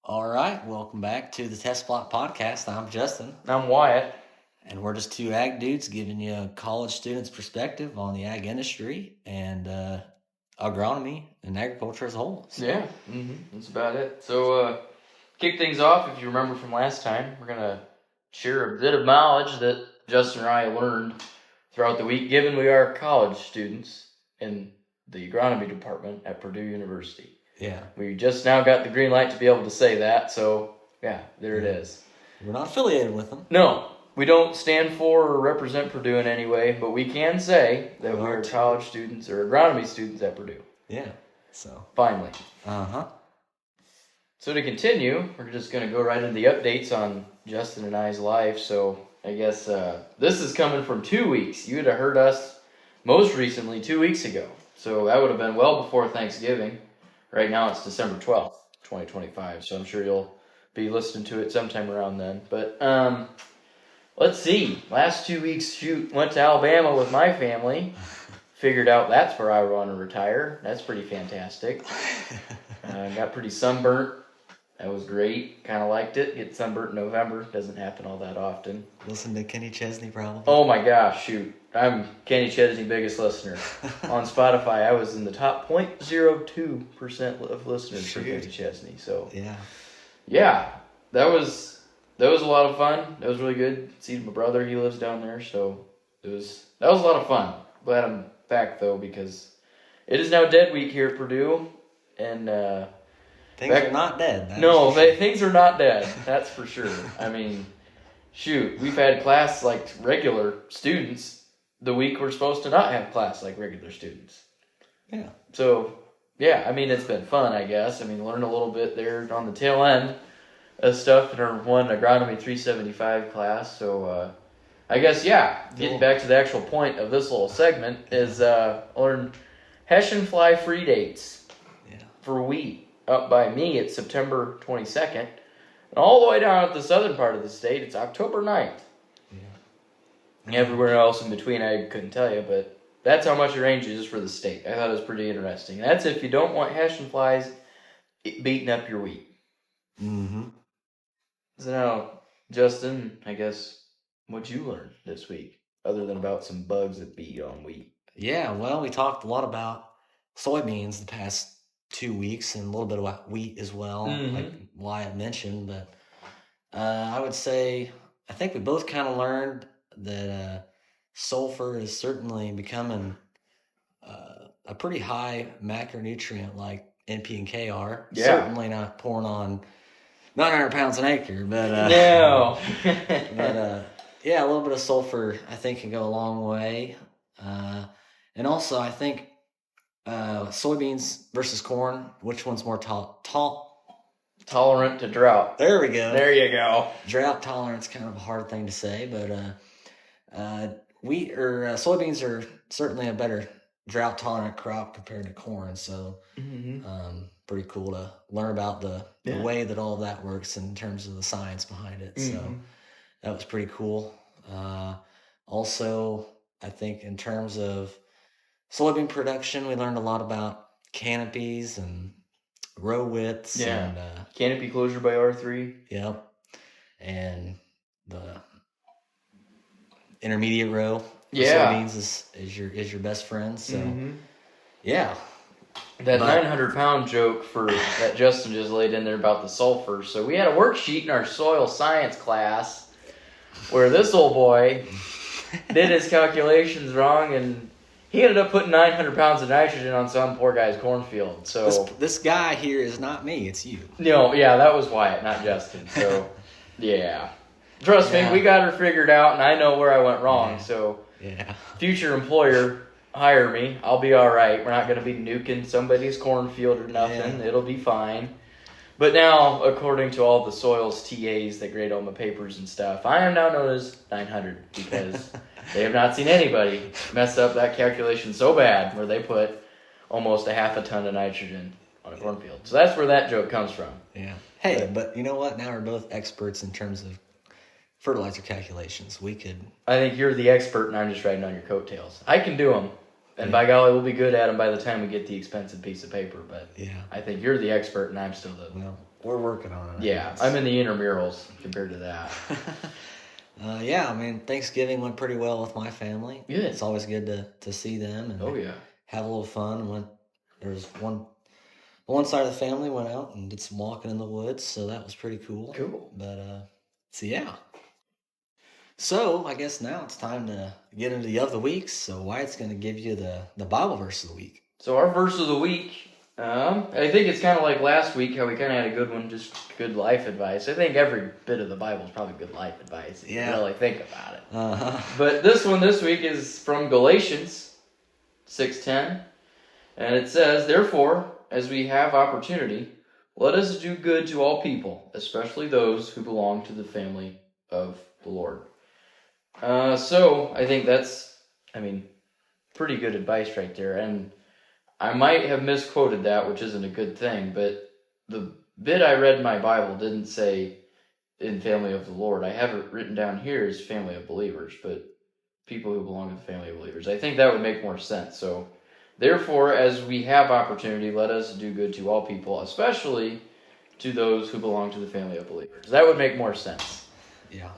All right, welcome back to the Testplot podcast. I'm Justin, I'm Wyatt. and we're just two ag dudes giving you a college student's perspective on the ag industry and agronomy and agriculture as a whole. So. Yeah, that's about it. So, kick things off, if you remember from last time, we're going to share a bit of knowledge that Justin and I learned throughout the week, given we are college students in the agronomy department at Purdue University. Yeah. We just now got the green light to be able to say that, so yeah, there it is. We're not affiliated with them. No, we don't stand for or represent Purdue in any way, but we can say that we are college students or agronomy students at Purdue. Yeah, so. Finally. Uh-huh. So to continue, we're just going to go right into the updates on Justin and I's life. So I guess this is coming from 2 weeks. You would have heard us most recently 2 weeks ago. So that would have been well before Thanksgiving. Right now it's December 12th, 2025. So I'm sure you'll be listening to it sometime around then. But let's see. Last 2 weeks, went to Alabama with my family. Figured out that's where I want to retire. That's pretty fantastic. Got pretty sunburnt. That was great. Kind of liked it. Get sunburnt in November. Doesn't happen all that often. Listen to Kenny Chesney, probably. Oh my gosh, shoot. I'm Kenny Chesney's biggest listener. On Spotify, I was in the top 0.02% of listeners for Kenny Chesney. So yeah, that was a lot of fun. That was really good. See my brother, he lives down there, so that was a lot of fun. Glad I'm back though, because it is now dead week here at Purdue, and things are not dead. Things are not dead. That's for sure. I mean, shoot, we've had class like regular students the week we're supposed to not have class like regular students. Yeah. So, yeah, I mean, it's been fun, I guess. I mean, learned a little bit there on the tail end of stuff in our one Agronomy 375 class. So, I guess, yeah, getting back to the actual point of this little segment is learn Hessian fly free dates for wheat. Up by me, it's September 22nd. And all the way down at the southern part of the state, it's October 9th. Yeah. Everywhere else in between, I couldn't tell you, but that's how much it ranges for the state. I thought it was pretty interesting. That's if you don't want Hessian flies beating up your wheat. Mm-hmm. So now, Justin, I guess, what'd you learn this week, other than about some bugs that beat on wheat? Yeah, well, we talked a lot about soybeans the past 2 weeks and a little bit about wheat as well, like Wyatt mentioned. But I would say, I think we both kind of learned that sulfur is certainly becoming a pretty high macronutrient like NP and K are. Yeah. Certainly not pouring on 900 pounds an acre, but no. Yeah, a little bit of sulfur I think can go a long way. And also I think soybeans versus corn, which one's more tolerant to drought? There we go. There you go. Drought tolerance, kind of a hard thing to say, but soybeans are certainly a better drought tolerant crop compared to corn. So pretty cool to learn about the way that all of that works in terms of the science behind it. So that was pretty cool. Also, I think in terms of soybean production, we learned a lot about canopies and row widths. Yeah. And, canopy closure by R3. Yep. And the intermediate row. Soybeans is your best friend. So, yeah. That 900-pound joke that Justin just laid in there about the sulfur. So we had a worksheet in our soil science class where this old boy did his calculations wrong, and he ended up putting 900 pounds of nitrogen on some poor guy's cornfield. So this guy here is not me; it's you. No, yeah, that was Wyatt, not Justin. So, yeah, trust me, we got her figured out, and I know where I went wrong. Yeah. So, future employer, hire me. I'll be all right. We're not going to be nuking somebody's cornfield or nothing. It'll be fine. But now, according to all the soils TAs that grade all my papers and stuff, I am now known as 900 because they have not seen anybody mess up that calculation so bad where they put almost a half a ton of nitrogen on a cornfield. So that's where that joke comes from. Yeah. Hey, but you know what? Now we're both experts in terms of fertilizer calculations. I think you're the expert and I'm just riding on your coattails. I can do them. And by golly, we'll be good at them by the time we get the expensive piece of paper. But I think you're the expert and I'm still the we're working on it. Yeah, I'm in the intramurals compared to that. Yeah, I mean, Thanksgiving went pretty well with my family. Good. It's always good to see them and have a little fun. There was one side of the family went out and did some walking in the woods, so that was pretty cool. Cool. But yeah. So I guess now it's time to get into the of the week. So Wyatt's going to give you the Bible verse of the week. So our verse of the week, I think it's kind of like last week, how we kind of had a good one, just good life advice. I think every bit of the Bible is probably good life advice if you really think about it. Uh-huh. But this one this week is from Galatians 6:10, and it says, "Therefore, as we have opportunity, let us do good to all people, especially those who belong to the family of the Lord." So I think that's, pretty good advice right there. And I might have misquoted that, which isn't a good thing, but the bit I read in my Bible didn't say in family of the Lord. I have it written down here as family of believers, but people who belong to the family of believers. I think that would make more sense. So, therefore, as we have opportunity, let us do good to all people, especially to those who belong to the family of believers. That would make more sense. Yeah.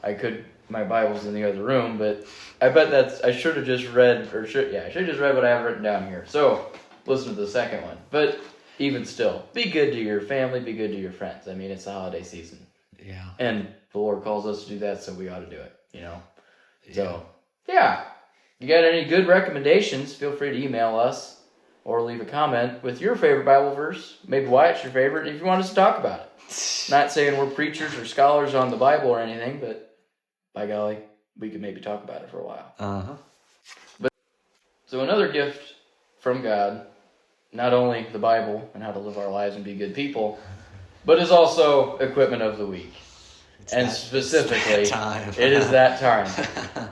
My Bible's in the other room, but I bet I should have just read, I should have just read what I have written down here. So, listen to the second one. But even still, be good to your family, be good to your friends. I mean, it's the holiday season. Yeah. And the Lord calls us to do that, so we ought to do it, Yeah. So, yeah. You got any good recommendations, feel free to email us or leave a comment with your favorite Bible verse. Maybe why it's your favorite, if you want us to talk about it. Not saying we're preachers or scholars on the Bible or anything, but by golly, we could maybe talk about it for a while. Uh-huh. So another gift from God, not only the Bible and how to live our lives and be good people, but is also equipment of the week. Specifically, it is that time.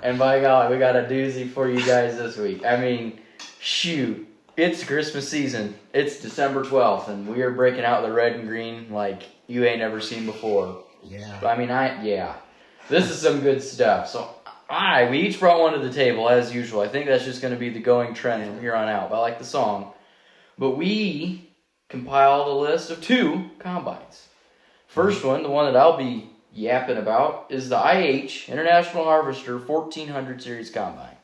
And by golly, we got a doozy for you guys this week. I mean, shoot, it's Christmas season. It's December 12th, and we are breaking out the red and green like you ain't ever seen before. Yeah. This is some good stuff. So, we each brought one to the table, as usual. I think that's just going to be the going trend from here on out. But I like the song. But we compiled a list of 2 combines. First one, the one that I'll be yapping about, is the IH, International Harvester 1400 Series Combine.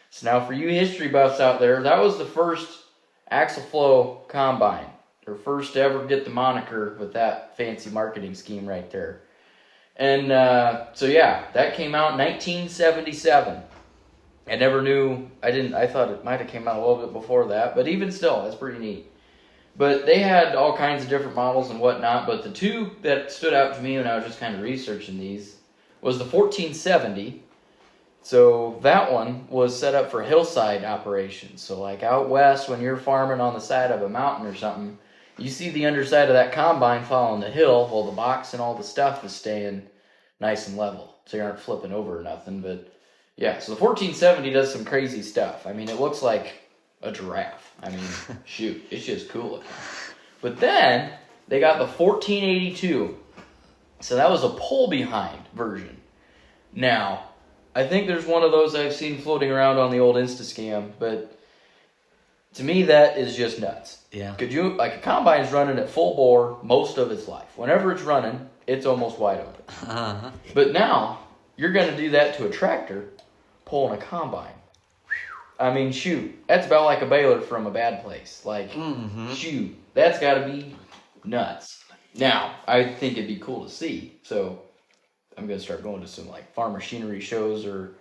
So now for you history buffs out there, that was the first Axle Flow Combine. Or first to ever get the moniker with that fancy marketing scheme right there. And that came out in 1977. I never knew, I thought it might have came out a little bit before that, but even still, that's pretty neat. But they had all kinds of different models and whatnot, but the 2 that stood out to me when I was just kind of researching these was the 1470. So that one was set up for hillside operations. So like out west, when you're farming on the side of a mountain or something, you see the underside of that combine following the hill, while the box and all the stuff is staying nice and level, so you aren't flipping over or nothing. But yeah, so the 1470 does some crazy stuff. I mean, it looks like a giraffe. I mean, shoot, it's just cool looking. But then they got the 1482. So that was a pull-behind version. Now, I think there's one of those I've seen floating around on the old Instascam, but to me, that is just nuts. Yeah. A combine's running at full bore most of its life. Whenever it's running, it's almost wide open. Uh-huh. But now, you're going to do that to a tractor pulling a combine. I mean, shoot, that's about like a baler from a bad place. Like, shoot, that's got to be nuts. Now, I think it'd be cool to see, so I'm going to start going to some like farm machinery shows or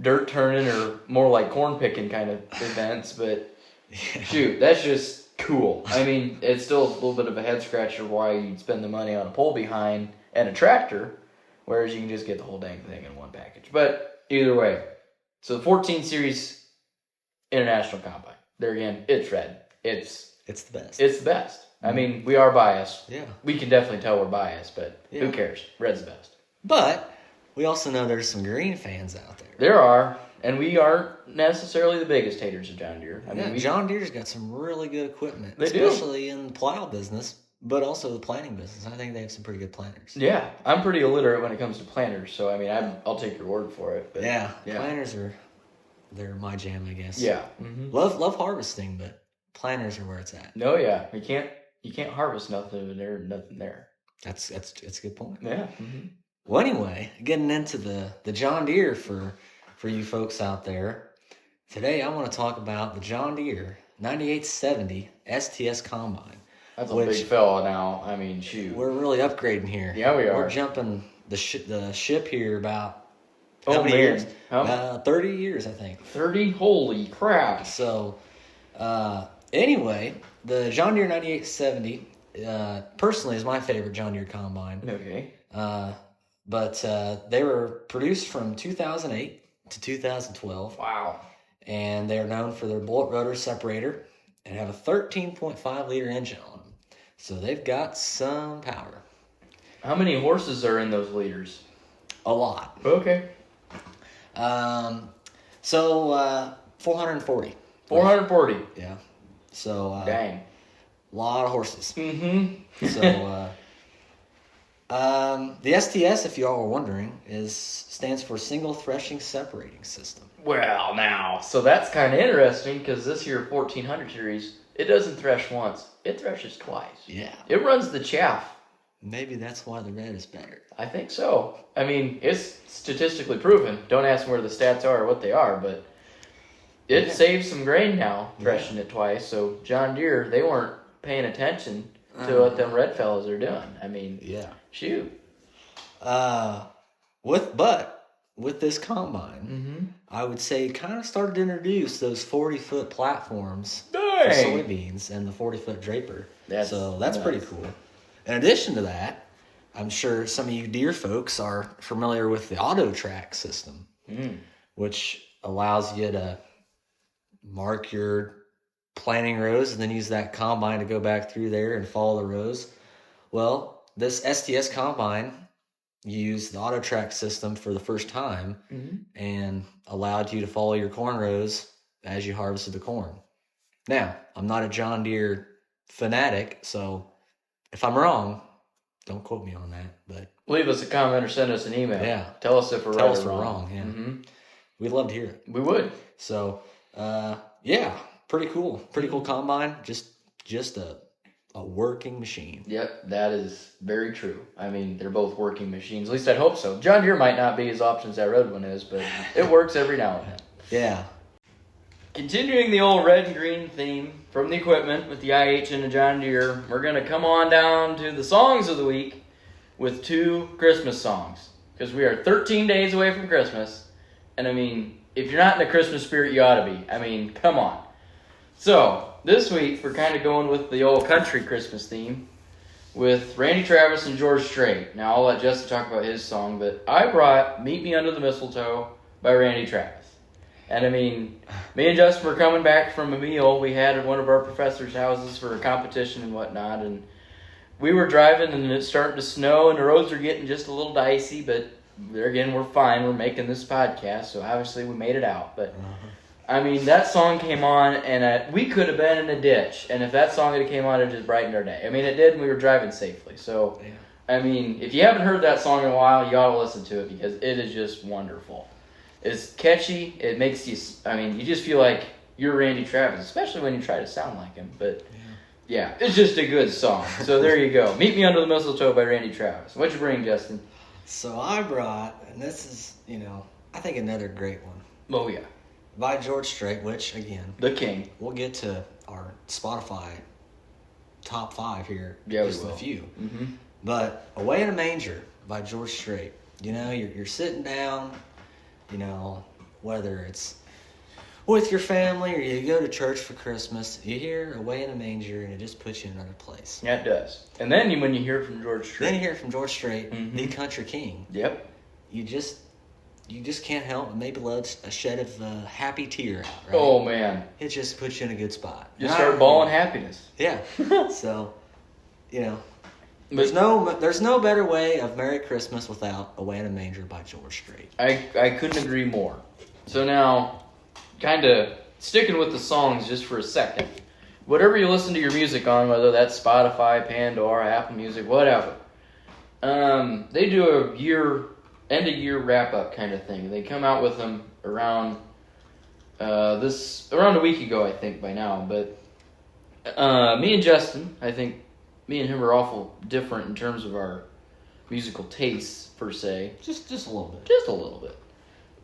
dirt turning or more like corn picking kind of events, but shoot, that's just cool. I mean, it's still a little bit of a head scratcher why you'd spend the money on a pull behind and a tractor, whereas you can just get the whole dang thing in one package. But either way, so the 14 Series International Combine. There again, it's red. It's the best. It's the best. I mean, we are biased. Yeah. We can definitely tell we're biased, but who cares? Red's the best. But we also know there's some green fans out there. There are, and we aren't necessarily the biggest haters of John Deere. I mean, John Deere's got some really good equipment, They especially in the plow business, but also the planting business. I think they have some pretty good planters. Yeah, I'm pretty illiterate when it comes to planters, so I mean, I'll take your word for it. But planters they're my jam, I guess. Yeah. Love harvesting, but planters are where it's at. No, yeah, you can't harvest nothing if there's nothing there. That's a good point. Yeah. Well, anyway, getting into the John Deere for you folks out there. Today, I want to talk about the John Deere 9870 STS Combine. That's a big fella now. I mean, shoot. We're really upgrading here. Yeah, we are. We're jumping the ship here about how many years? 30 years, I think. 30? Holy crap. So, anyway, the John Deere 9870 personally is my favorite John Deere combine. Okay. But they were produced from 2008 to 2012. Wow. And they're known for their bullet rotor separator and have a 13.5 liter engine on them. So they've got some power. How many horses are in those liters? A lot. Okay. 440. 440. Yeah. So dang. A lot of horses. Mm-hmm. So the STS, if you all were wondering, stands for Single Threshing Separating System. Well, now, so that's kind of interesting because this here 1400 series, it doesn't thresh once. It threshes twice. Yeah. It runs the chaff. Maybe that's why the red is better. I think so. I mean, it's statistically proven. Don't ask me where the stats are or what they are, but it saves some grain now, threshing it twice. So John Deere, they weren't paying attention to what them red fellas are doing. I mean, shoot. With this combine, I would say kind of started to introduce those 40-foot platforms for soybeans and the 40-foot draper. That's nice. Pretty cool. In addition to that, I'm sure some of you Deere folks are familiar with the auto track system, which allows you to mark your planting rows and then use that combine to go back through there and follow the rows. Well, this STS combine used the auto track system for the first time and allowed you to follow your corn rows as you harvested the corn. Now, I'm not a John Deere fanatic, so if I'm wrong, don't quote me on that. But leave us a comment or send us an email. Yeah. Tell us if we're right or wrong. Yeah. We'd love to hear it. We would. So, pretty cool. Pretty cool combine. Just a working machine. Yep, that is very true. I mean, they're both working machines. At least I'd hope so. John Deere might not be as often as that red one is, but it works every now and then. Yeah. Continuing the old red and green theme from the equipment with the IH and the John Deere, we're going to come on down to the songs of the week with 2 Christmas songs. Because we are 13 days away from Christmas. And I mean, if you're not in the Christmas spirit, you ought to be. I mean, come on. So, this week, we're kind of going with the old country Christmas theme with Randy Travis and George Strait. Now, I'll let Justin talk about his song, but I brought Meet Me Under the Mistletoe by Randy Travis. And I mean, me and Justin were coming back from a meal we had at one of our professors' houses for a competition and whatnot, and we were driving and it's starting to snow and the roads are getting just a little dicey, but there again, we're fine. We're making this podcast, so obviously we made it out, but... I mean, that song came on, and we could have been in a ditch. And if that song had came on, it just brightened our day. I mean, it did, and we were driving safely. So, I mean, if you haven't heard that song in a while, you ought to listen to it because it is just wonderful. It's catchy. It makes you, I mean, you just feel like you're Randy Travis, especially when you try to sound like him. But, yeah, it's just a good song. So there you go. Meet Me Under the Mistletoe by Randy Travis. What'd you bring, Justin? So I brought, and this is, I think another great one. Oh, yeah. By George Strait, which, again... The king. We'll get to our Spotify top 5 here just in a few. Mm-hmm. But Away in a Manger by George Strait. You're sitting down, whether it's with your family or you go to church for Christmas, you hear Away in a Manger and it just puts you in another place. Yeah, it does. And then when you hear it from George Strait... Then you hear it from George Strait, the country king. Yep. You just can't help but maybe let a shed of happy tear out, right? Oh, man. It just puts you in a good spot. Just start bawling happiness. Yeah. So, there's no better way of Merry Christmas without Away in a Manger by George Strait. I couldn't agree more. So now, kind of sticking with the songs just for a second. Whatever you listen to your music on, whether that's Spotify, Pandora, Apple Music, whatever, they do a end-of-year wrap-up kind of thing. They come out with them around a week ago, I think, by now. But me and Justin, I think me and him are awful different in terms of our musical tastes, per se. Just a little bit. Just a little bit.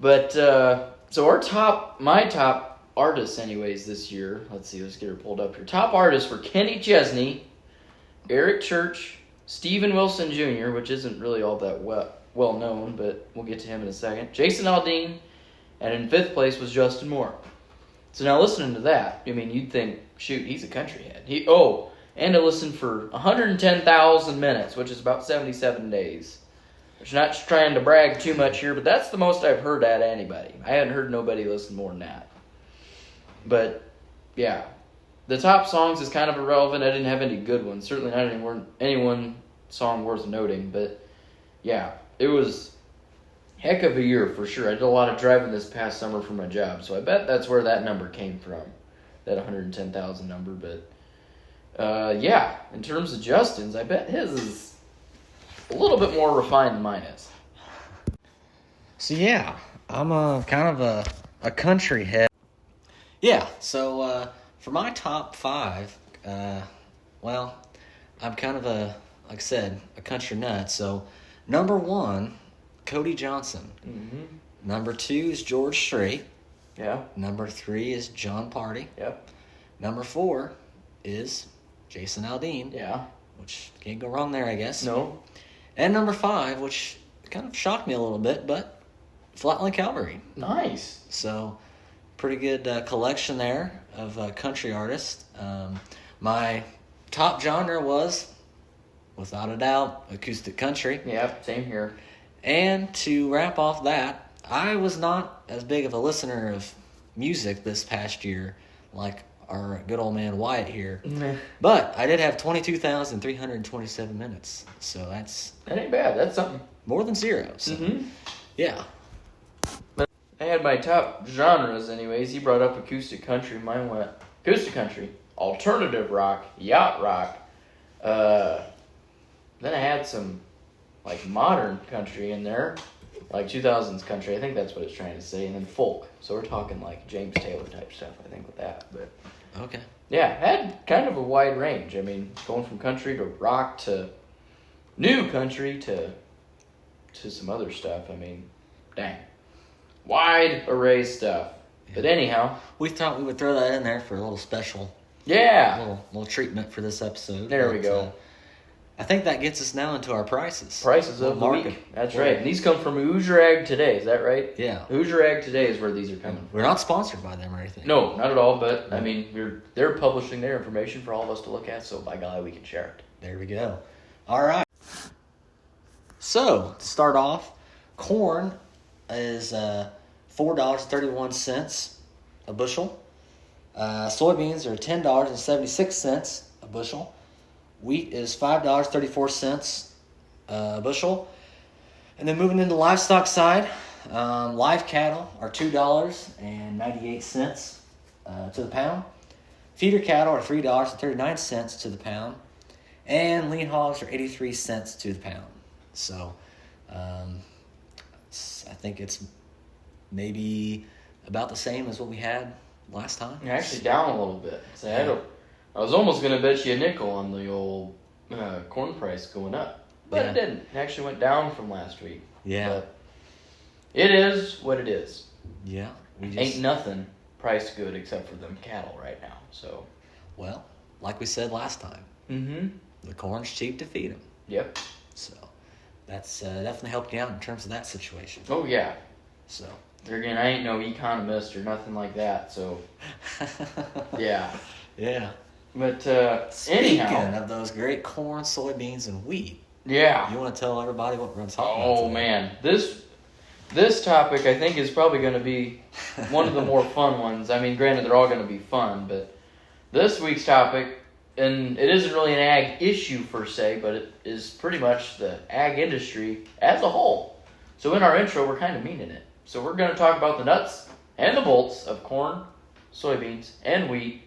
But, so my top artists anyways this year, let's get her pulled up here. Top artists were Kenny Chesney, Eric Church, Steven Wilson Jr., which isn't really all that well known, but we'll get to him in a second. Jason Aldean, and in 5th place was Justin Moore. So now listening to that, I mean, you'd think, shoot, he's a country head. And I listened for 110,000 minutes, which is about 77 days. Which, not trying to brag too much here, but that's the most I've heard out of anybody. I haven't heard nobody listen more than that. But, yeah. The top songs is kind of irrelevant. I didn't have any good ones. Certainly not any one song worth noting. But, yeah, it was heck of a year for sure. I did a lot of driving this past summer for my job, so I bet that's where that number came from. That 110,000 number, but yeah, in terms of Justin's, I bet his is a little bit more refined than mine is. So yeah, I'm kind of a country head. Yeah, so for my top 5, well, I'm kind of like I said, a country nut. So number 1, Cody Johnson. Mm-hmm. Number 2 is George Strait. Yeah. Number 3 is John Party. Yep. Number 4 is Jason Aldean. Yeah. Which can't go wrong there, I guess. No. And number 5, which kind of shocked me a little bit, but Flatland Cavalry. Nice. So, pretty good collection there of country artists. My top genre was, without a doubt, acoustic country. Yep, same here. And to wrap off that, I was not as big of a listener of music this past year like our good old man Wyatt here. But I did have 22,327 minutes. So that ain't bad. That's something. More than 0. So, yeah. I had my top genres anyways. He brought up acoustic country. Mine went acoustic country, alternative rock, yacht rock. Then I had some like modern country in there, like 2000s country. I think that's what it's trying to say. And then folk. So we're talking like James Taylor type stuff, I think, with that. But okay. Yeah, had kind of a wide range. I mean, going from country to rock to new country to some other stuff. I mean, dang. Wide array stuff. Yeah. But anyhow. We thought we would throw that in there for a little special. Yeah. Little treatment for this episode. There we go. I think that gets us now into our prices. Prices of the week. That's right. And these come from Hoosier Ag Today. Is that right? Yeah. Hoosier Ag Today is where these are coming from. We're not sponsored by them or anything. No, not at all. But, I mean, they're publishing their information for all of us to look at, so by golly, we can share it. There we go. All right. So, to start off, corn is $4.31 a bushel. Soybeans are $10.76 a bushel. Wheat is $5.34 a bushel. And then moving into the livestock side, live cattle are $2.98 to the pound. Feeder cattle are $3.39 to the pound. And lean hogs are 83 cents to the pound. So, I think it's maybe about the same as what we had last time. You're actually down a little bit. So yeah. I was almost going to bet you a nickel on the old corn price going up. But it didn't. It actually went down from last week. Yeah. But it is what it is. Yeah. Ain't nothing priced good except for them cattle right now. So, well, like we said last time, the corn's cheap to feed them. Yep. So that's definitely helped you out in terms of that situation. Oh, yeah. So. There again, I ain't no economist or nothing like that, so. Yeah. Yeah. But speaking anyhow, of those great corn, soybeans, and wheat. Yeah. You want to tell everybody what we're going to talk about today? Man. This topic, I think, is probably going to be one of the more fun ones. I mean, granted, they're all going to be fun, but this week's topic, and it isn't really an ag issue per se, but it is pretty much the ag industry as a whole. So in our intro, we're kind of meaning it. So we're going to talk about the nuts and the bolts of corn, soybeans, and wheat,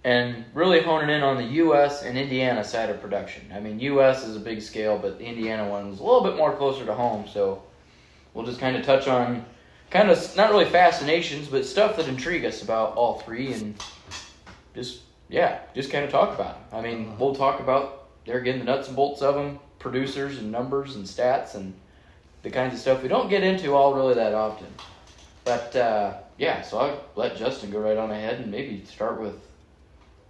and really honing in on the U.S. and Indiana side of production. I mean, U.S. is a big scale, but the Indiana one's a little bit more closer to home, so we'll just kind of touch on kind of, not really fascinations, but stuff that intrigue us about all three, and just kind of talk about it. I mean, we'll talk about they're getting the nuts and bolts of them, producers and numbers and stats and the kinds of stuff we don't get into all really that often. But, so I'll let Justin go right on ahead and maybe start with,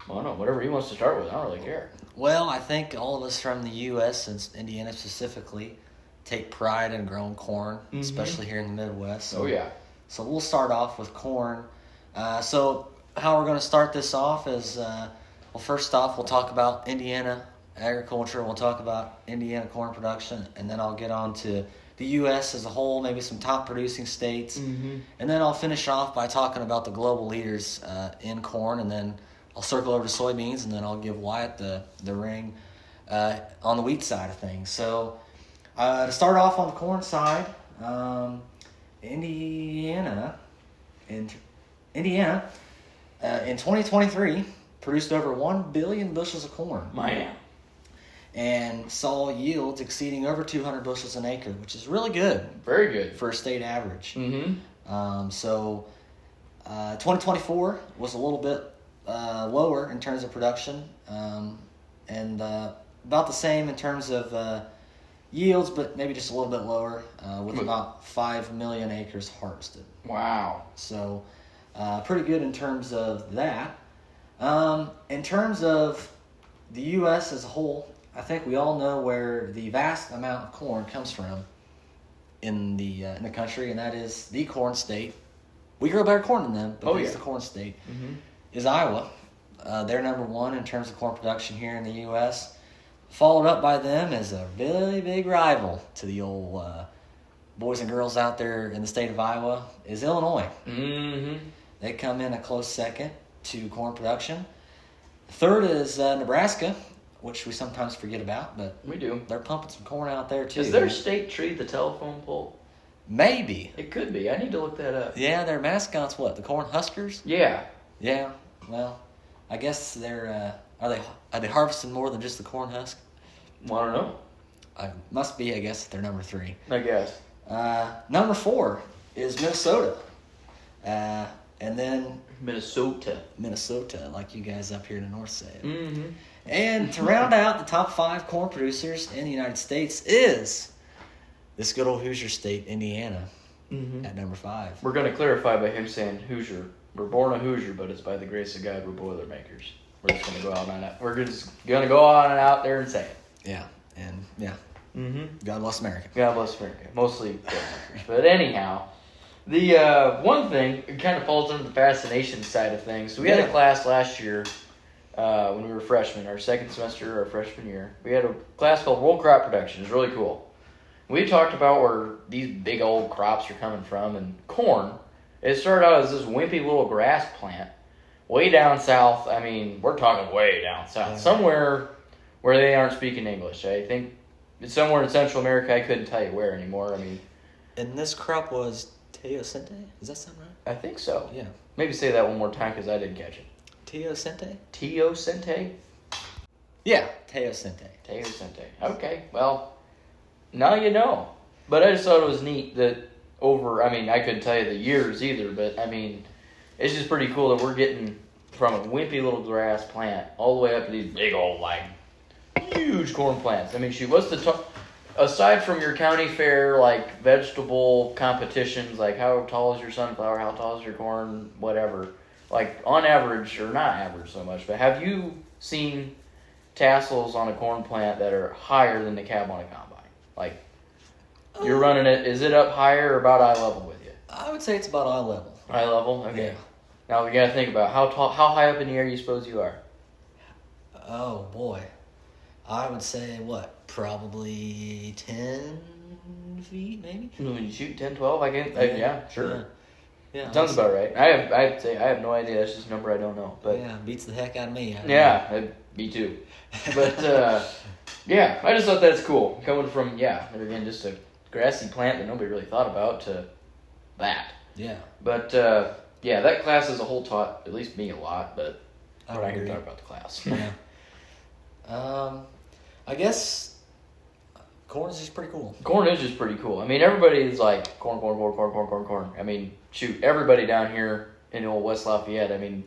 I don't know, whatever he wants to start with. I don't really care. Well, I think all of us from the U.S. and Indiana specifically take pride in growing corn, especially here in the Midwest. So, So we'll start off with corn. So how we're going to start this off is, first off, we'll talk about Indiana agriculture. We'll talk about Indiana corn production, and then I'll get on to the U.S. as a whole, maybe some top producing states. And then I'll finish off by talking about the global leaders in corn, and then I'll circle over to soybeans, and then I'll give Wyatt the ring on the wheat side of things. So to start off on the corn side, Indiana in 2023 produced over 1 billion bushels of corn. Man. And saw yields exceeding over 200 bushels an acre, which is really good. Very good. For a state average. 2024 was a little bit lower in terms of production, and about the same in terms of yields, but maybe just a little bit lower, with about 5 million acres harvested. Wow. So pretty good in terms of that. In terms of the U.S. as a whole, I think we all know where the vast amount of corn comes from in the country, and that is the corn state. We grow better corn than them, but it's the corn state. Is Iowa. They're number one in terms of corn production here in the U.S. Followed up by them as a really big rival to the old boys and girls out there in the state of Iowa is Illinois. They come in a close second to corn production. Third is Nebraska, which we sometimes forget about, but we do. They're pumping some corn out there too. Is their state tree the telephone pole? Maybe. It could be. I need to look that up. Yeah, their mascot's what? The Corn Huskers? Yeah. Yeah. Well, I guess they're are they harvesting more than just the corn husk? Well, I don't know. Must be, I guess, if they're number 3. I guess. Number 4 is Minnesota. And then Minnesota, like you guys up here in the north say it. And to round out the top 5 corn producers in the United States is this good old Hoosier state, Indiana, at number 5. We're going to clarify by him saying Hoosier. We're born a Hoosier, but it's by the grace of God we're Boilermakers. We're just going to go out on that. We're just going to go on and out there and say it. Yeah, and yeah. God bless America. God bless America. Mostly Boilermakers. But anyhow, the one thing, it kind of falls under the Fascinations side of things. So we had a class last year when we were freshmen, our second semester, our freshman year. We had a class called World Crop Production. It was really cool. We talked about where these big old crops are coming from, and corn, it started out as this wimpy little grass plant way down south. I mean, we're talking way down south, somewhere where they aren't speaking English. I think it's somewhere in Central America. I couldn't tell you where anymore. I mean, and this crop was teosinte? Does that sound right? I think so. Yeah. Maybe say that one more time because I didn't catch it. Teosinte? Teosinte? Yeah, teosinte. Teosinte. Okay, well, now you know. But I just thought it was neat that I couldn't tell you the years either, but I mean, it's just pretty cool that we're getting from a wimpy little grass plant all the way up to these big old, huge corn plants. I mean, what's aside from your county fair, vegetable competitions, how tall is your sunflower, how tall is your corn, whatever, on average, or not average so much, but have you seen tassels on a corn plant that are higher than the cab on a combine? You're running it, is it up higher or about eye level with you? I would say it's about eye level. Eye level? Okay. Yeah. Now we gotta think about how high up in the air you suppose you are? Oh, boy. I would say, probably 10 feet, maybe? When you shoot 10, 12, I guess? Yeah, sure. Yeah. Sounds about right. I'd say I have no idea. That's just a number I don't know. But yeah, beats the heck out of me. Me too. But yeah, I just thought that's cool. Coming from again just a grassy plant that nobody really thought about to that. Yeah. But that class as a whole taught at least me a lot. But I'm not here to talk about the class. Yeah. I guess corn is just pretty cool. Corn is just pretty cool. I mean, everybody is like corn. I mean, shoot, everybody down here in old West Lafayette. I mean,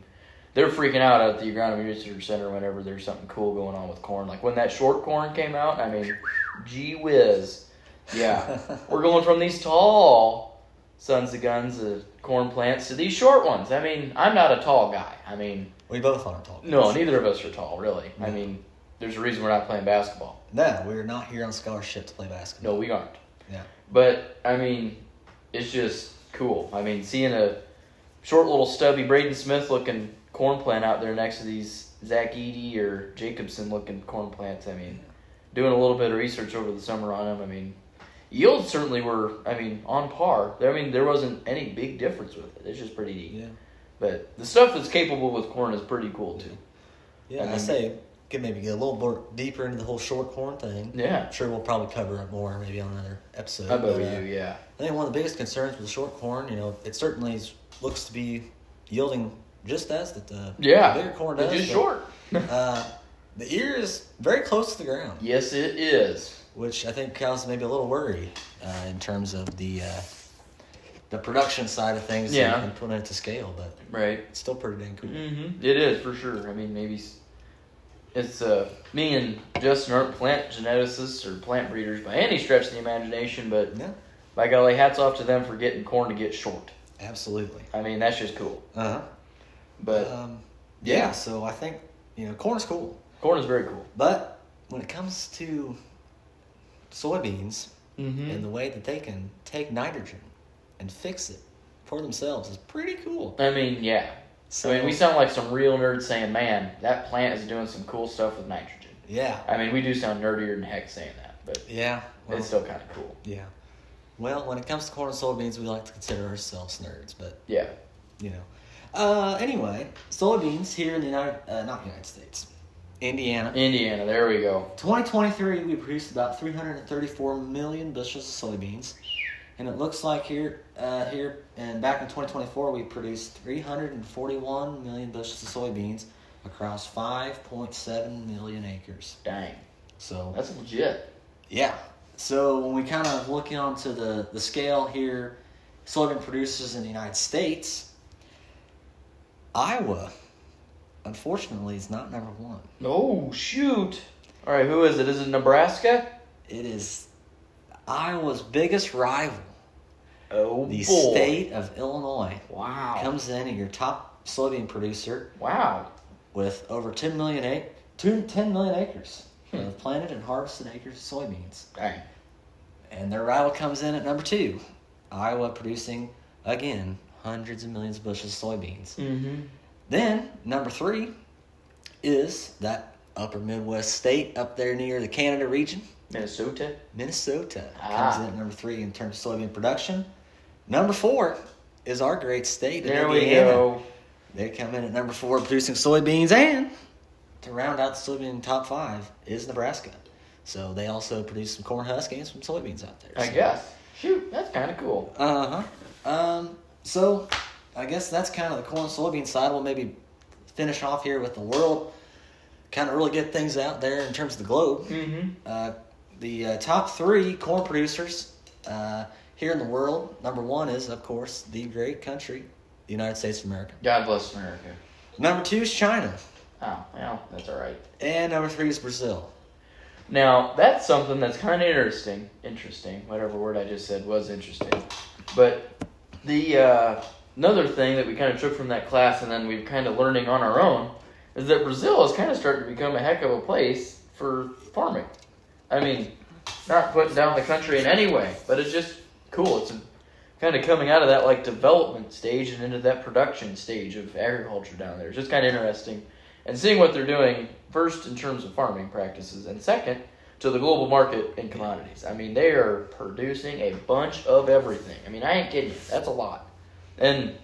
they're freaking out at the Agronomy Research Center whenever there's something cool going on with corn. Like when that short corn came out, I mean, gee whiz. Yeah. We're going from these tall sons of guns of corn plants to these short ones. I mean, I'm not a tall guy. I mean... We both aren't tall. No, neither of us are tall, really. No. I mean, there's a reason we're not playing basketball. No, we're not here on scholarship to play basketball. No, we aren't. Yeah. But, I mean, it's just cool. I mean, seeing a short little stubby Braden Smith looking corn plant out there next to these Zach Eady or Jacobson looking corn plants, I mean, doing a little bit of research over the summer on them, I mean, yields certainly were, I mean, on par. I mean, there wasn't any big difference with it. It's just pretty neat. Yeah. But the stuff that's capable with corn is pretty cool, too. Yeah, I mean, I say could maybe get a little more deeper into the whole short corn thing. Yeah. I'm sure we'll probably cover it more maybe on another episode. I bet we do, yeah. I think one of the biggest concerns with the short corn, it certainly looks to be yielding just as the bigger corn does. It's just short. The ear is very close to the ground. Yes, it is. Which I think causes maybe a little worry in terms of the production side of things and putting it to scale, but right, it's still pretty dang cool. Mm-hmm. It is, for sure. I mean, maybe it's me and Justin aren't plant geneticists or plant breeders by any stretch of the imagination, but by golly, hats off to them for getting corn to get short. Absolutely. I mean, that's just cool. Uh-huh. But, so I think, corn is cool. Corn is very cool. But when it comes to soybeans and the way that they can take nitrogen and fix it for themselves is pretty cool. I mean, yeah. So, I mean, we sound like some real nerds saying, man, that plant is doing some cool stuff with nitrogen. Yeah. I mean, we do sound nerdier than heck saying that, but it's still kind of cool. Yeah. Well, when it comes to corn and soybeans, we like to consider ourselves nerds, but anyway, soybeans here in the not United States, Indiana. Indiana, there we go. 2023, we produced about 334 million bushels of soybeans. And it looks like here and back in 2024, we produced 341 million bushels of soybeans across 5.7 million acres. Dang. So that's legit. Yeah. So when we kind of look onto the scale here, soybean producers in the United States, Iowa, unfortunately, is not number one. Oh, shoot. All right, who is it? Is it Nebraska? It is Iowa's biggest rival. Oh, the state of Illinois. Wow. Comes in at your top soybean producer. Wow. With over 10 million acres of planted and harvested acres of soybeans. Dang. And their rival comes in at number 2. Iowa producing, again, hundreds of millions of bushels of soybeans. Mm-hmm. Then, number 3 is that upper Midwest state up there near the Canada region. Minnesota comes in at number 3 in terms of soybean production. Number 4 is our great state of Indiana. We go. They come in at number 4 producing soybeans, and to round out the soybean top 5 is Nebraska. So they also produce some corn husk and some soybeans out there. I guess. Shoot, that's kind of cool. So I guess that's kind of the corn and soybean side. We'll maybe finish off here with the world. Kind of really get things out there in terms of the globe. Mm-hmm. The top 3 corn producers here in the world, number 1 is, of course, the great country, the United States of America. God bless America. Number 2 is China. Oh, well, that's all right. And number 3 is Brazil. Now, that's something that's kind of interesting. Interesting. Whatever word I just said was interesting. But the another thing that we kind of took from that class and then we're kind of learning on our own is that Brazil is kind of starting to become a heck of a place for farming. I mean, not putting down the country in any way, but it's just cool. It's kind of coming out of that like development stage and into that production stage of agriculture down there. It's just kind of interesting. And seeing what they're doing, first in terms of farming practices, and second, to the global market in commodities. I mean, they are producing a bunch of everything. I mean, I ain't kidding you. That's a lot. And,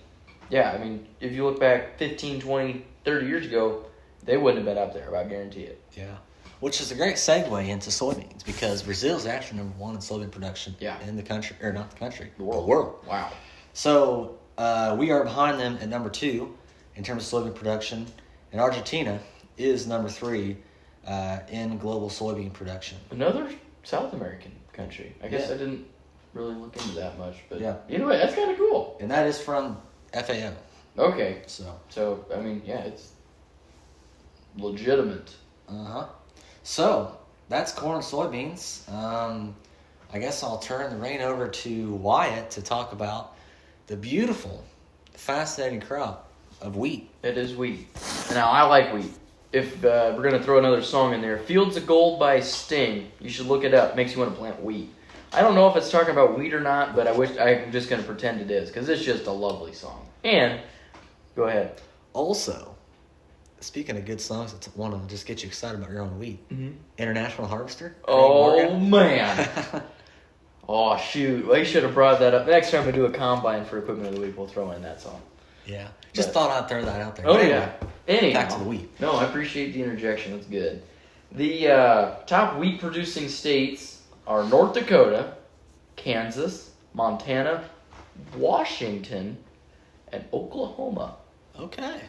yeah, I mean, if you look back 15, 20, 30 years ago, they wouldn't have been up there, I guarantee it. Yeah. Which is a great segue into soybeans, because Brazil is actually number 1 in soybean production in the country, or not the country, the world. Wow. So, we are behind them at number 2 in terms of soybean production. And Argentina is number 3 in global soybean production. Another South American country. I guess I didn't really look into that much. But yeah. Anyway, that's kind of cool. And that is from FAO. Okay. So I mean, yeah, it's legitimate. So that's corn and soybeans. I guess I'll turn the reign over to Wyatt to talk about the beautiful, fascinating crop of wheat. It is wheat. Now, I like wheat. If we're going to throw another song in there, Fields of Gold by Sting. You should look it up. Makes you want to plant wheat. I don't know if it's talking about wheat or not, but I'm just going to pretend it is, because it's just a lovely song. And, go ahead. Also, speaking of good songs that want to just get you excited about your own wheat, International Harvester. Oh, man. Oh, shoot. We should have brought that up. Next time we do a combine for Equipment of the Week, we'll throw in that song. Yeah. Just thought I'd throw that out there. Oh, yeah. Anyhow, back to the wheat. No, I appreciate the interjection. That's good. The top wheat-producing states are North Dakota, Kansas, Montana, Washington, and Oklahoma. Okay.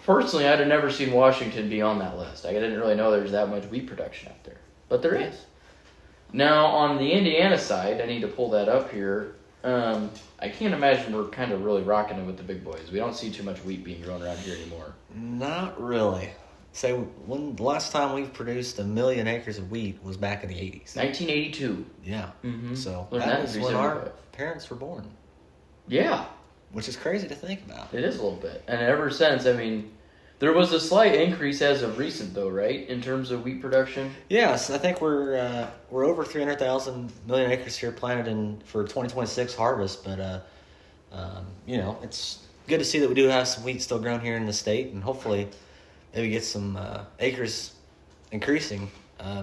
Personally, I'd have never seen Washington be on that list. I didn't really know there's that much wheat production up there. But there is. Now, on the Indiana side, I need to pull that up here. I can't imagine we're kind of really rocking it with the big boys. We don't see too much wheat being grown around here anymore. Not really. Say, when the last time we've produced 1 million acres of wheat was back in the 80s. 1982. Yeah. So Learned that that was in when 375. our parents were born. Yeah. Which is crazy to think about. It is a little bit. And ever since, I mean, there was a slight increase as of recent, though, right, in terms of wheat production? Yes, I think we're over 300,000 million acres here planted for 2026 harvest. But it's good to see that we do have some wheat still grown here in the state, and hopefully maybe get some acres increasing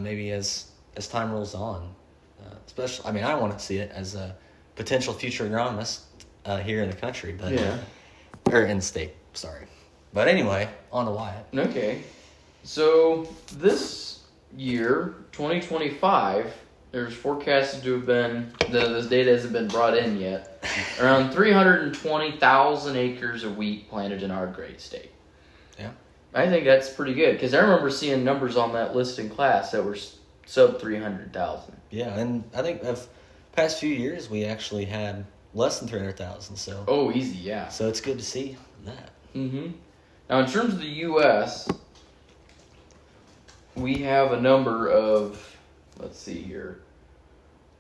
maybe as time rolls on. Especially, I mean, I want to see it as a potential future agronomist here in the country, but or in the state. Sorry. But anyway, on to Wyatt. Okay. So this year, 2025, there's forecasted to have been, this data hasn't been brought in yet, around 320,000 acres of wheat planted in our great state. Yeah. I think that's pretty good, because I remember seeing numbers on that list in class that were sub 300,000. Yeah, and I think of past few years we actually had less than 300,000. So. Oh, easy, yeah. So it's good to see that. Now, in terms of the U.S., we have a number of, let's see here,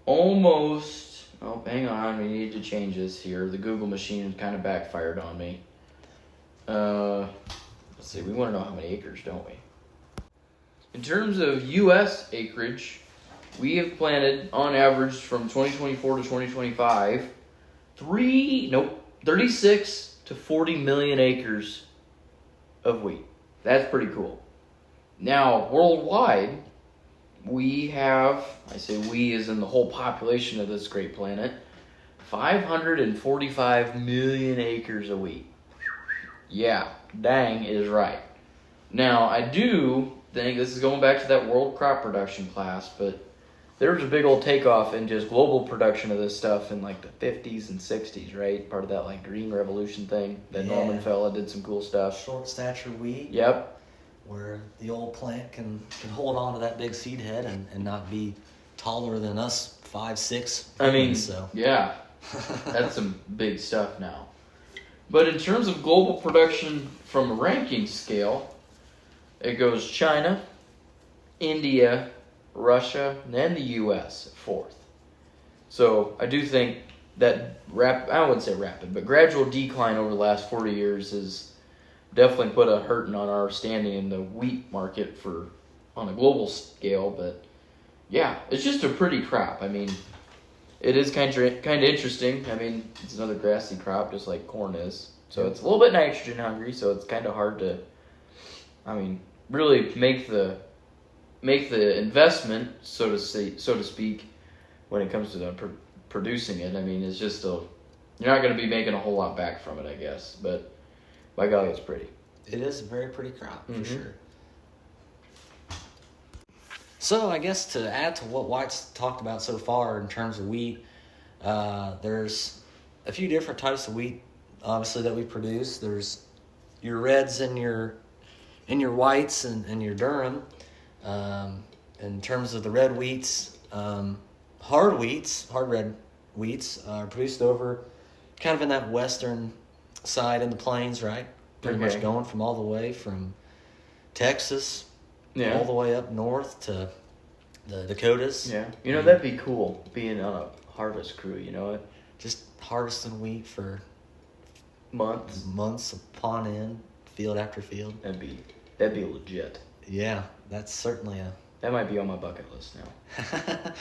almost, oh, hang on, we need to change this here. The Google machine kind of backfired on me. Let's see, we want to know how many acres, don't we? In terms of U.S. acreage, we have planted, on average, from 2024 to 2025, 36 to 40 million acres of wheat. That's pretty cool. Now, worldwide, we have, I say we as in the whole population of this great planet, 545 million acres of wheat. Yeah, dang is right. Now, I do think, this is going back to that world crop production class, but there was a big old takeoff in just global production of this stuff in like the 50s and 60s, right? Part of that like green revolution thing. That Norman fella did some cool stuff. Short stature wheat. Yep. Where the old plant can hold on to that big seed head and not be taller than us 5'6". I mean, so. Yeah. That's some big stuff now. But in terms of global production from a ranking scale, it goes China, India, Russia, and then the U.S. fourth. So I do think that I wouldn't say rapid, but gradual decline over the last 40 years has definitely put a hurting on our standing in the wheat market on a global scale. But yeah, it's just a pretty crop. I mean, it is kind of interesting. I mean, it's another grassy crop, just like corn is. So it's a little bit nitrogen hungry. So it's kind of hard to, really make the investment, so to speak, when it comes to producing it. I mean, it's just you're not going to be making a whole lot back from it, I guess. But by golly, it's pretty. It is a very pretty crop, for sure. So I guess to add to what White's talked about so far in terms of wheat, there's a few different types of wheat, obviously, that we produce. There's your reds and your whites and your durum. In terms of the red wheats, hard red wheats are produced over kind of in that western side in the plains, right? Pretty much going from all the way from Texas all the way up north to the Dakotas. Yeah. You know, that'd be cool, being on a harvest crew, you know? Just harvesting wheat for months upon end, field after field. That'd be legit. Yeah, that's certainly that might be on my bucket list now.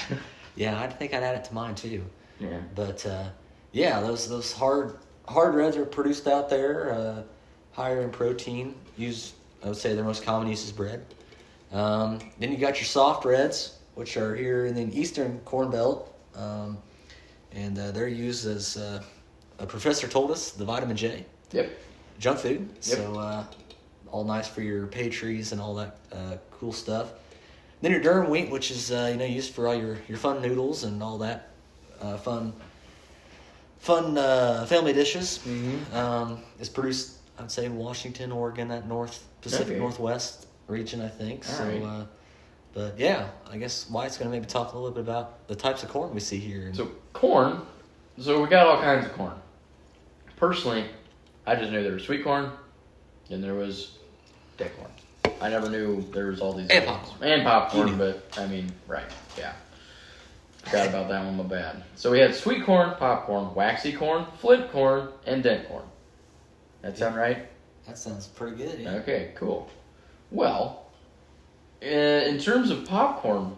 Yeah, I think I'd add it to mine too. Yeah. But yeah, those hard reds are produced out there, higher in protein. I would say their most common use is bread. Then you got your soft reds, which are here in the eastern corn belt, and they're used as a professor told us, the vitamin J. Yep. Junk food. Yep. So all nice for your pastries and all that cool stuff. Then your durum wheat, which is used for all your fun noodles and all that fun family dishes. Mm-hmm. Is produced, I'd say, in Washington, Oregon, that Pacific Northwest region, I think. Right. But yeah, I guess Wyatt's going to maybe talk a little bit about the types of corn we see here. So corn, so we got all kinds of corn. Personally, I just knew there was sweet corn, and there was dead corn. I never knew there was all these and popcorn. And popcorn, but I mean, right, yeah. Forgot about that one, my bad. So we had sweet corn, popcorn, waxy corn, flint corn, and dent corn. That sound right? That sounds pretty good, yeah. Okay, cool. Well, in terms of popcorn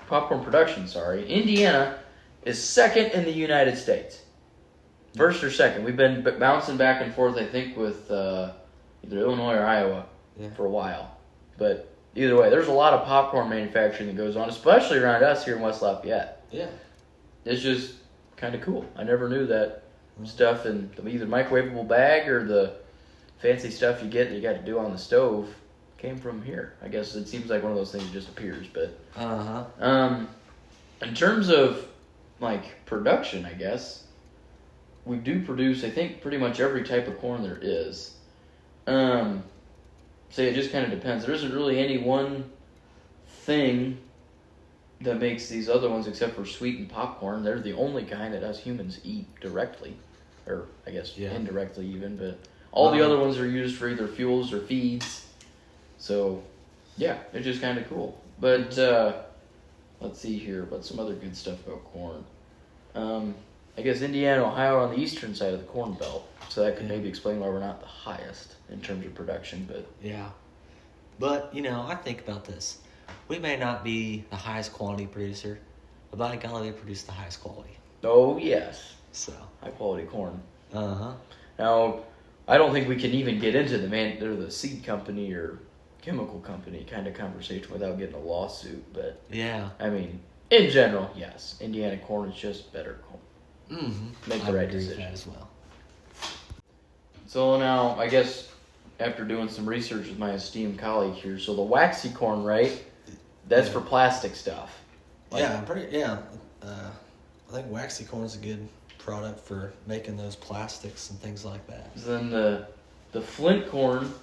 production, Indiana is second in the United States. First or second. We've been bouncing back and forth, I think, with either Illinois or Iowa for a while. But either way, there's a lot of popcorn manufacturing that goes on, especially around us here in West Lafayette. Yeah. It's just kind of cool. I never knew that stuff in either microwavable bag or the fancy stuff you get that you got to do on the stove came from here. I guess it seems like one of those things that just appears, but in terms of like production, I guess we do produce, I think, pretty much every type of corn there is. So it just kind of depends. There isn't really any one thing that makes these other ones, except for sweet and popcorn. They're the only kind that us humans eat directly, or I guess indirectly even, but all the other ones are used for either fuels or feeds. So, yeah, it's just kind of cool. But let's see here, what's some other good stuff about corn? I guess Indiana, Ohio are on the eastern side of the corn belt, so that could maybe explain why we're not the highest in terms of production. But yeah, but I think about this. We may not be the highest quality producer, but by golly, we produce the highest quality. Oh yes, so high quality corn. Now, I don't think we can even get into the seed company or chemical company kind of conversation without getting a lawsuit. But yeah, I mean, in general, yes, Indiana corn is just better corn. Make the right decision as well. So now, I guess after doing some research with my esteemed colleague here, so the waxy corn, right? That's for plastic stuff. I think waxy corn is a good product for making those plastics and things like that. Then the flint corn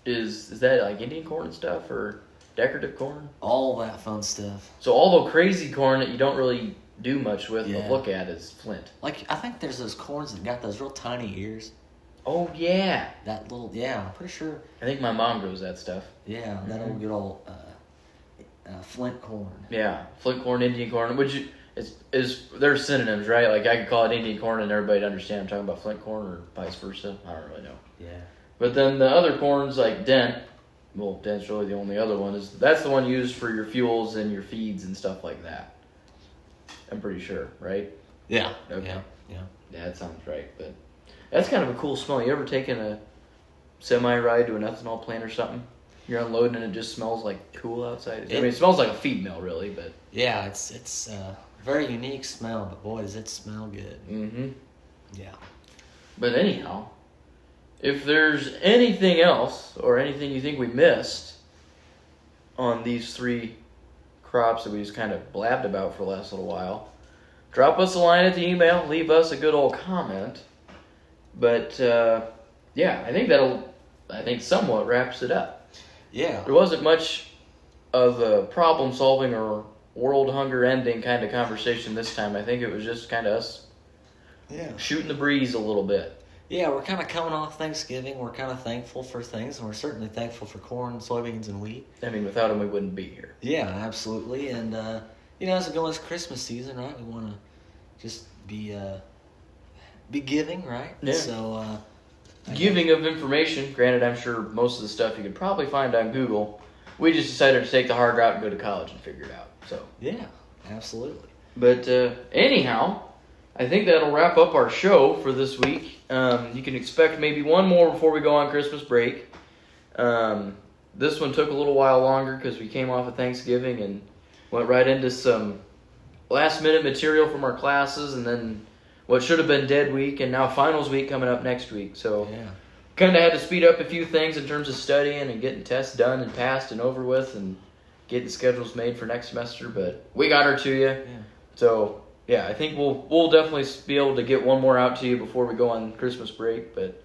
is that like Indian corn and stuff, or decorative corn? All that fun stuff. So all the crazy corn that you don't really do much with but look at is flint. Like, I think there's those corns that got those real tiny ears. Oh, yeah. That little, I'm pretty sure. I think my mom grows that stuff. Yeah, that old good old flint corn. Yeah, flint corn, Indian corn, which is they're synonyms, right? Like, I could call it Indian corn and everybody'd understand I'm talking about flint corn or vice versa. I don't really know. Yeah. But then the other corns, like dent, well, dent's really the only other one, that's the one used for your fuels and your feeds and stuff like that. I'm pretty sure, right? Yeah. Okay. Yeah, that sounds right. But that's kind of a cool smell. You ever taken a semi-ride to an ethanol plant or something? You're unloading and it just smells like cool outside. I mean, it smells like a feed mill, really, but... Yeah, it's a very unique smell, but boy, does it smell good. Mm-hmm. Yeah. But anyhow, if there's anything else or anything you think we missed on these three crops that we just kind of blabbed about for the last little while, drop us a line at the email, leave us a good old comment. But I think somewhat wraps it up. Yeah. There wasn't much of a problem solving or world hunger ending kind of conversation this time. I think it was just kind of us shooting the breeze a little bit. Yeah, we're kind of coming off Thanksgiving. We're kind of thankful for things, and we're certainly thankful for corn, soybeans, and wheat. I mean, without them, we wouldn't be here. Yeah, absolutely. And, as it goes Christmas season, right, we want to just be giving, right? Yeah. So, giving of information. Granted, I'm sure most of the stuff you could probably find on Google. We just decided to take the hard route and go to college and figure it out. So yeah, absolutely. But anyhow, I think that'll wrap up our show for this week. You can expect maybe one more before we go on Christmas break. This one took a little while longer because we came off of Thanksgiving and went right into some last-minute material from our classes, and then what should have been dead week, and now finals week coming up next week. So kind of had to speed up a few things in terms of studying and getting tests done and passed and over with and getting schedules made for next semester, but we got her to you. Yeah. So yeah, I think we'll definitely be able to get one more out to you before we go on Christmas break. But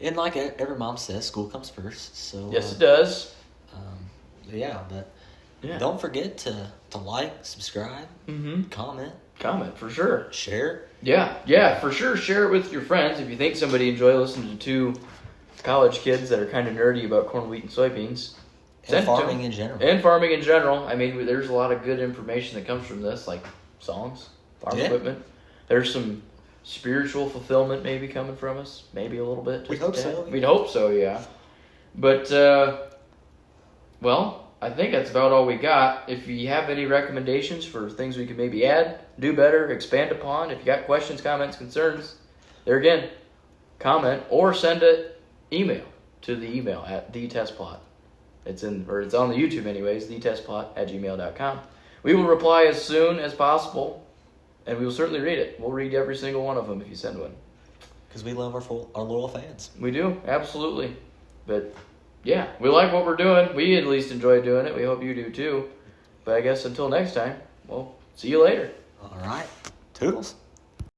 and like every mom says, school comes first. So yes, it does. But don't forget to like, subscribe, comment for sure, share. Yeah, for sure. Share it with your friends if you think somebody enjoy listening to two college kids that are kind of nerdy about corn, wheat, and soybeans. And farming in general. And farming in general. I mean, there's a lot of good information that comes from this, like songs, farm equipment. There's some spiritual fulfillment maybe coming from us. Maybe a little bit. We'd hope so. We'd hope so, yeah. But, well, I think that's about all we got. If you have any recommendations for things we could maybe add, do better, expand upon, if you got questions, comments, concerns, there again, comment or send an email to the email at thetestplot. It's on the YouTube anyways, thetestplot@gmail.com. We will reply as soon as possible, and we will certainly read it. We'll read every single one of them if you send one. Because we love our loyal fans. We do, absolutely. But, yeah, we like what we're doing. We at least enjoy doing it. We hope you do too. But I guess until next time, we'll see you later. All right. Toodles.